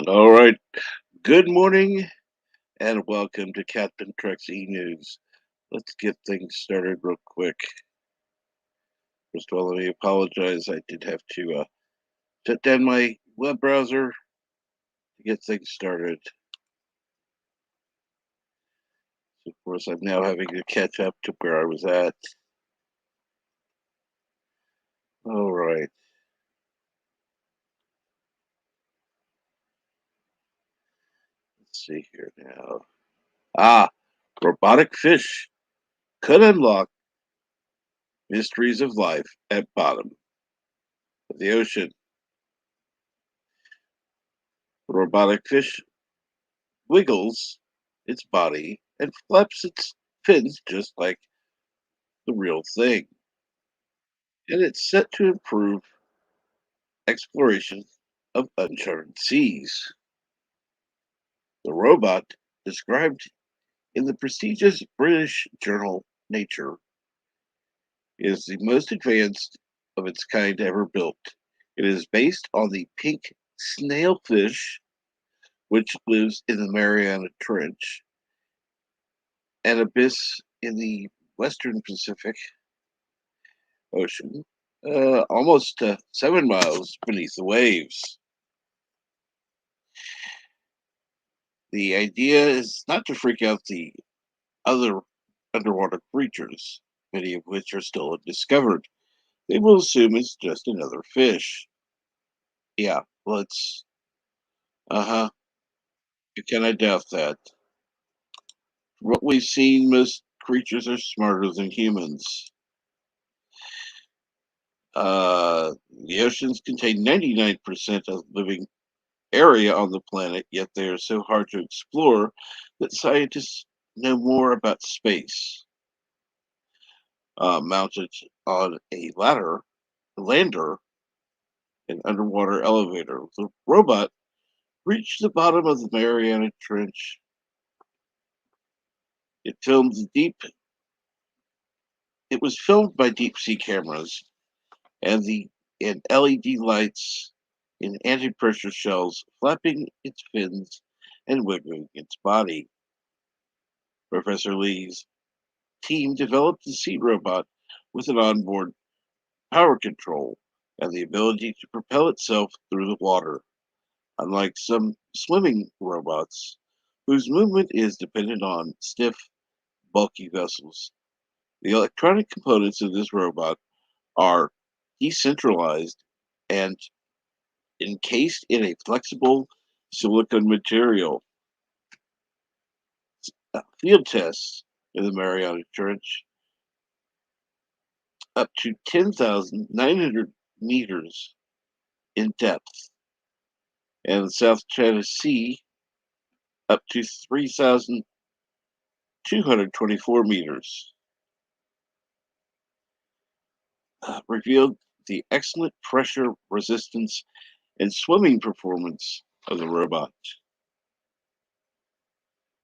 All right. Good morning and welcome to Captain Trek's E-News. Let's get things started real quick. First of all, let me apologize. I did have to shut down my web browser to get things started. So of course, I'm now having to catch up to where I was at. All right. Let's see here now. Ah, robotic fish could unlock mysteries of life at bottom of the ocean. The robotic fish wiggles its body and flaps its fins just like the real thing. And it's set to improve exploration of uncharted seas. The robot, described in the prestigious British journal Nature, is the most advanced of its kind ever built. It is based on the pink snailfish, which lives in the Mariana Trench, an abyss in the western Pacific Ocean, almost 7 miles beneath the waves. The idea is not to freak out the other underwater creatures, many of which are still undiscovered. They will assume it's just another fish. Yeah, let's. Uh huh. Can I doubt that? What we've seen, most creatures are smarter than humans. The oceans contain 99% of the living area on the planet, yet they are so hard to explore that scientists know more about space. Mounted on a lander, an underwater elevator. The robot reached the bottom of the Mariana Trench. It filmed the deep. It was filmed by deep sea cameras and the and LED lights in anti-pressure shells, flapping its fins and wiggling its body. Professor Lee's team developed the sea robot with an onboard power control and the ability to propel itself through the water. Unlike some swimming robots, whose movement is dependent on stiff, bulky vessels. The electronic components of this robot are decentralized and encased in a flexible silicon material. Field tests in the Mariana Trench up to 10,900 meters in depth, and the South China Sea up to 3,224 meters. Revealed the excellent pressure resistance and swimming performance of the robot.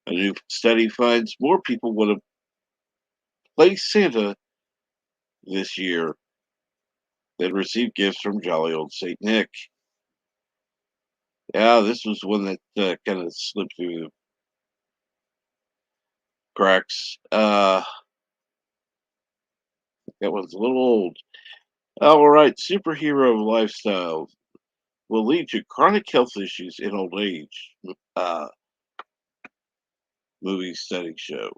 A new study finds more people want to play Santa this year than receive gifts from jolly old Saint Nick. Yeah, this was one that kind of slipped through the cracks. That was a little old. All right, superhero lifestyle will lead to chronic health issues in old age. Uh, Movie study show.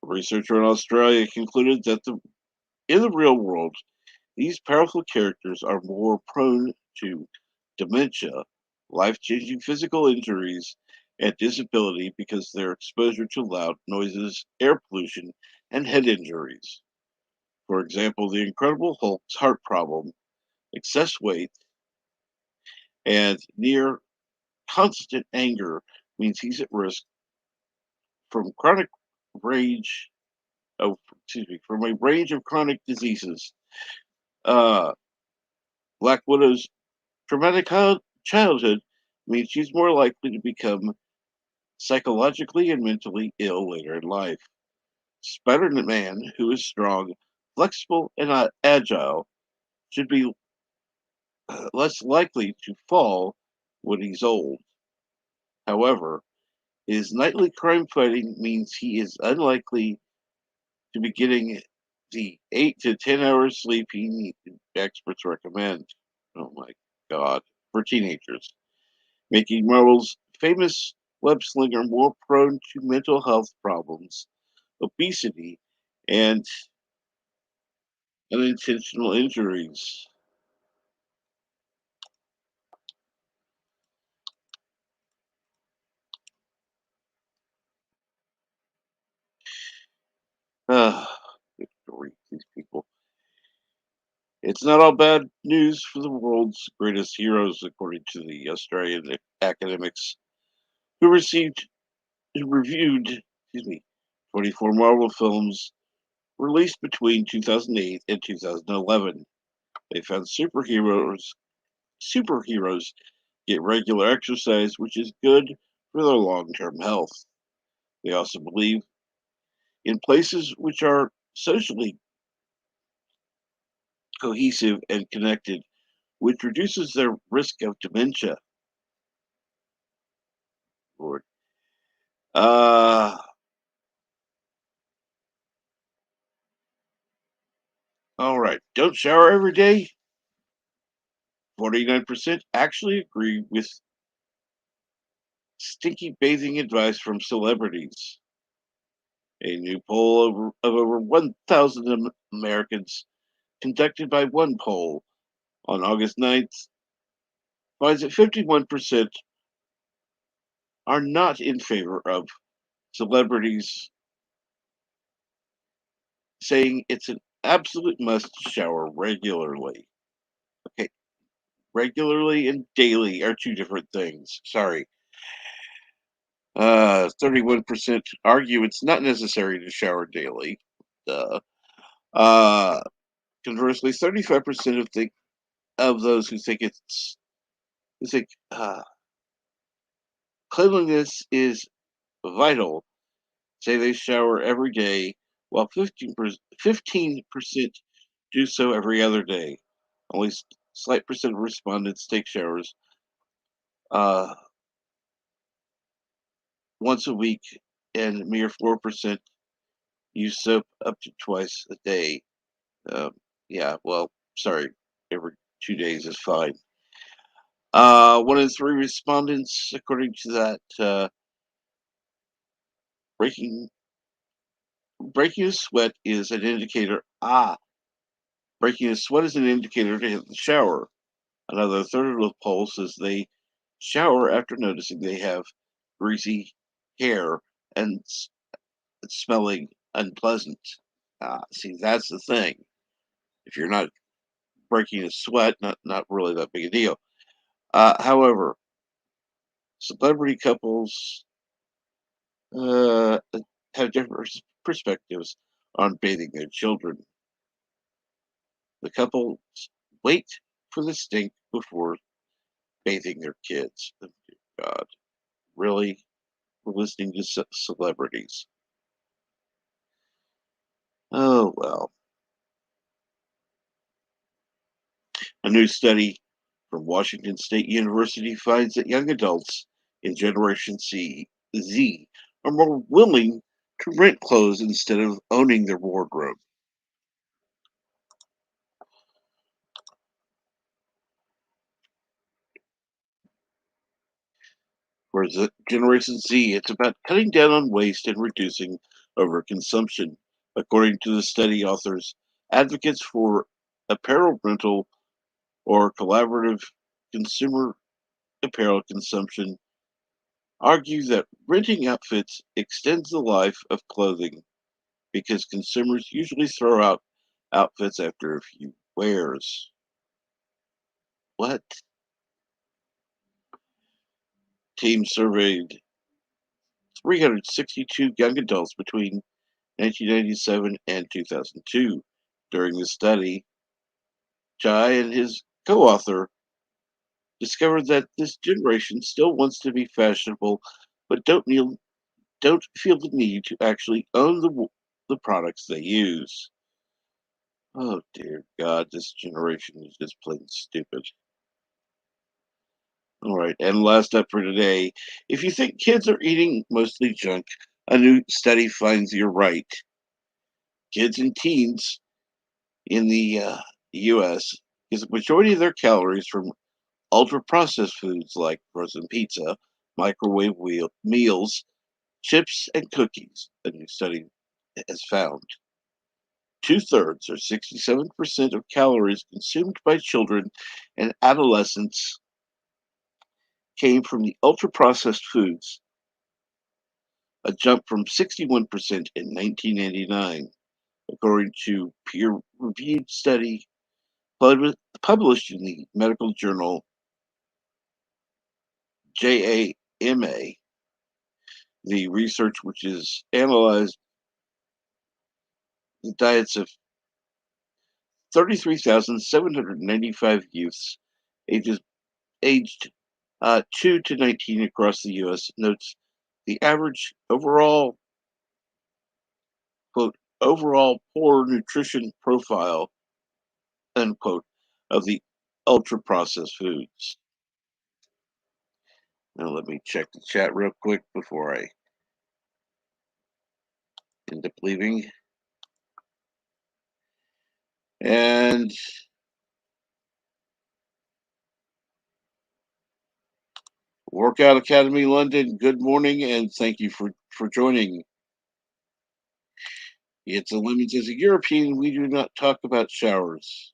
A researcher in Australia concluded that in the real world, these powerful characters are more prone to dementia, life changing physical injuries, and disability because of their exposure to loud noises, air pollution, and head injuries. For example, the Incredible Hulk's heart problem, excess weight, and near constant anger means he's at risk from chronic rage. Oh, excuse me, from a range of chronic diseases. Uh, Black Widow's traumatic childhood means she's more likely to become psychologically and mentally ill later in life. Spider-Man, who is strong, flexible, and agile, should be less likely to fall when he's old. However, his nightly crime fighting means he is unlikely to be getting the 8 to 10 hours sleep he needs, experts recommend. Oh my God, for teenagers, making Marvel's famous web slinger more prone to mental health problems, obesity, and unintentional injuries. Ah, good grief, these people. It's not all bad news for the world's greatest heroes, according to the Australian academics who received who reviewed, excuse me, 24 Marvel films released between 2008 and 2011. They found superheroes get regular exercise, which is good for their long-term health. They also believe in places which are socially cohesive and connected, which reduces their risk of dementia. Lord. Uh, all right. Don't shower every day. 49% actually agree with stinky bathing advice from celebrities. A new poll of over 1,000 Americans conducted by one poll on August 9th finds that 51% are not in favor of celebrities saying it's an absolute must to shower regularly. Okay, regularly and daily are two different things. Sorry. 31% argue it's not necessary to shower daily. Duh. Uh, Conversely, 35% of those who think cleanliness is vital say they shower every day, while 15% do so every other day. Only slight percent of respondents take showers uh, once a week, and mere 4% use soap up to twice a day. Yeah, well, sorry, every 2 days is fine. One in three respondents, according to that, breaking breaking a sweat is an indicator. Breaking a sweat is an indicator to hit the shower. Another third of the poll says they shower after noticing they have greasy hair and smelling unpleasant. See, that's the thing. If you're not breaking a sweat, not really that big a deal. However, celebrity couples uh, have different perspectives on bathing their children. The couples wait for the stink before bathing their kids. Oh, dear God, really? We're listening to celebrities. Oh, well. A new study from Washington State University finds that young adults in Generation Z are more willing to rent clothes instead of owning their wardrobe. Whereas Generation Z, it's about cutting down on waste and reducing overconsumption. According to the study authors, advocates for apparel rental or collaborative consumer apparel consumption argue that renting outfits extends the life of clothing because consumers usually throw out outfits after a few wears. What? Team surveyed 362 young adults between 1997 and 2002. During the study, Jai and his co-author discovered that this generation still wants to be fashionable, but don't feel the need to actually own the products they use. Oh dear God, this generation is just plain stupid. All right. And last up for today, if you think kids are eating mostly junk, a new study finds you're right. Kids and teens in the US get the majority of their calories from ultra processed foods like frozen pizza, microwave meals, chips, and cookies, a new study has found. Two-thirds, or 67% of calories consumed by children and adolescents, came from the ultra processed foods, a jump from 61% in 1999, according to peer reviewed study published in the medical journal JAMA. The research, which has analyzed the diets of 33,795 youths ages aged 2 to 19 across the U.S., notes the average quote, overall poor nutrition profile, unquote, of the ultra processed foods. Now, let me check the chat real quick before I end up leaving. And Workout Academy London, good morning and thank you for joining. It's a lemons as a European, we do not talk about showers.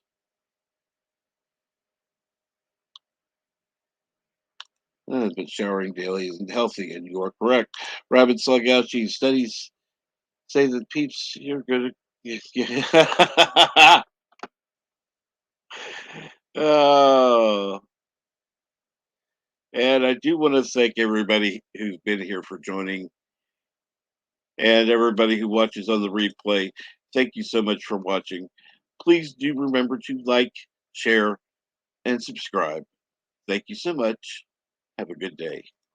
But showering daily isn't healthy, and you are correct. Rabbit Salgauchi studies say that peeps you're gonna oh, and I do want to thank everybody who's been here for joining and everybody who watches on the replay. Thank you so much for watching. Please do remember to like, share, and subscribe. Thank you so much. Have a good day.